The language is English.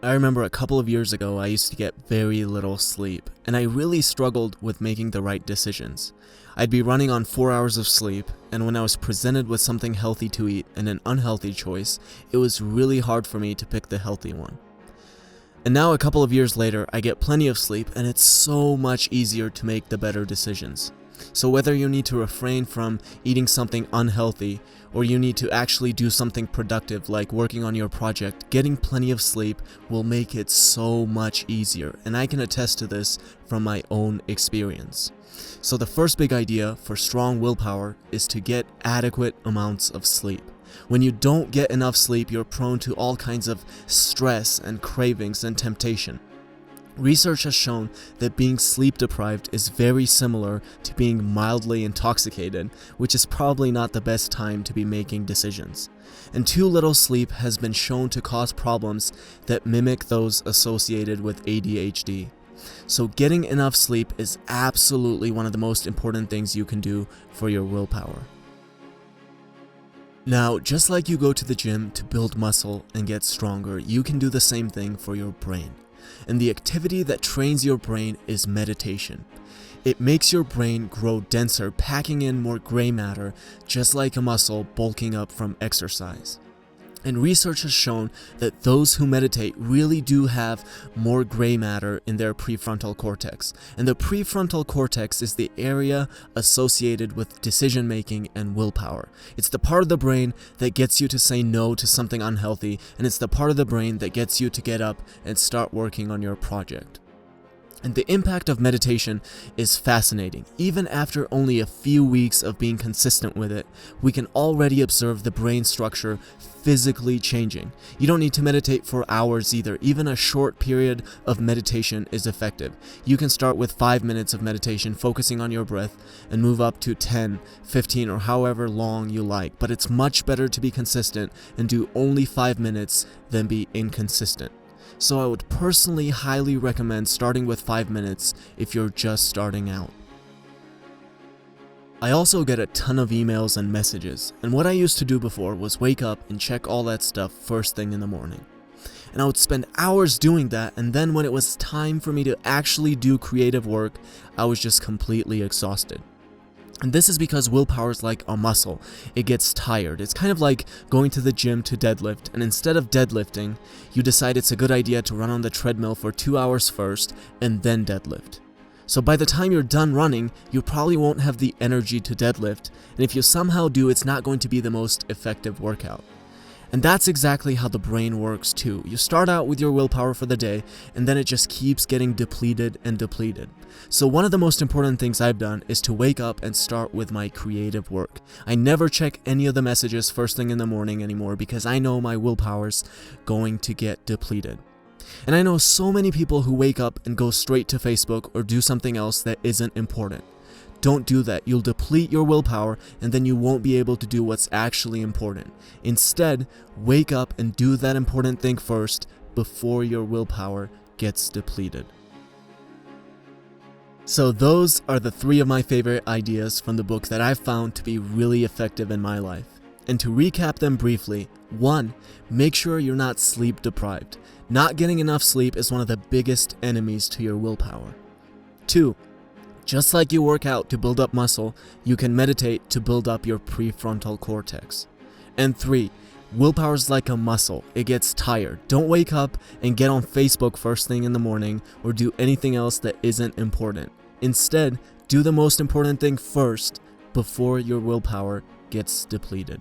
I remember a couple of years ago I used to get very little sleep, and I really struggled with making the right decisions. I'd be running on 4 hours of sleep, and when I was presented with something healthy to eat and an unhealthy choice, it was really hard for me to pick the healthy one. And now a couple of years later, I get plenty of sleep, and it's so much easier to make the better decisions. So whether you need to refrain from eating something unhealthy, or you need to actually do something productive like working on your project, getting plenty of sleep will make it so much easier, and I can attest to this from my own experience. So the first big idea for strong willpower is to get adequate amounts of sleep. When you don't get enough sleep, you're prone to all kinds of stress and cravings and temptation. Research has shown that being sleep deprived is very similar to being mildly intoxicated, which is probably not the best time to be making decisions. And too little sleep has been shown to cause problems that mimic those associated with ADHD. So getting enough sleep is absolutely one of the most important things you can do for your willpower. Now, just like you go to the gym to build muscle and get stronger, you can do the same thing for your brain. And the activity that trains your brain is meditation. It makes your brain grow denser, packing in more gray matter, just like a muscle bulking up from exercise. And research has shown that those who meditate really do have more gray matter in their prefrontal cortex. And the prefrontal cortex is the area associated with decision making and willpower. It's the part of the brain that gets you to say no to something unhealthy, and it's the part of the brain that gets you to get up and start working on your project. And the impact of meditation is fascinating. Even after only a few weeks of being consistent with it, we can already observe the brain structure physically changing. You don't need to meditate for hours either. Even a short period of meditation is effective. You can start with 5 minutes of meditation, focusing on your breath, and move up to 10, 15, or however long you like. But it's much better to be consistent and do only 5 minutes than be inconsistent. So I would personally highly recommend starting with 5 minutes if you're just starting out. I also get a ton of emails and messages, and what I used to do before was wake up and check all that stuff first thing in the morning. And I would spend hours doing that, and then when it was time for me to actually do creative work, I was just completely exhausted. And this is because willpower is like a muscle. It gets tired. It's kind of like going to the gym to deadlift, and instead of deadlifting, you decide it's a good idea to run on the treadmill for 2 hours first and then deadlift. So by the time you're done running, you probably won't have the energy to deadlift, and if you somehow do, it's not going to be the most effective workout. And that's exactly how the brain works too. You start out with your willpower for the day, and then it just keeps getting depleted and depleted. So one of the most important things I've done is to wake up and start with my creative work. I never check any of the messages first thing in the morning anymore because I know my willpower's going to get depleted. And I know so many people who wake up and go straight to Facebook or do something else that isn't important. Don't do that. You'll deplete your willpower, and then you won't be able to do what's actually important. Instead, wake up and do that important thing first before your willpower gets depleted. So those are the 3 of my favorite ideas from the book that I've found to be really effective in my life. And to recap them briefly, 1. Make sure you're not sleep deprived. Not getting enough sleep is one of the biggest enemies to your willpower. 2. Just like you work out to build up muscle, you can meditate to build up your prefrontal cortex. And 3, willpower is like a muscle. It gets tired. Don't wake up and get on Facebook first thing in the morning or do anything else that isn't important. Instead, do the most important thing first before your willpower gets depleted.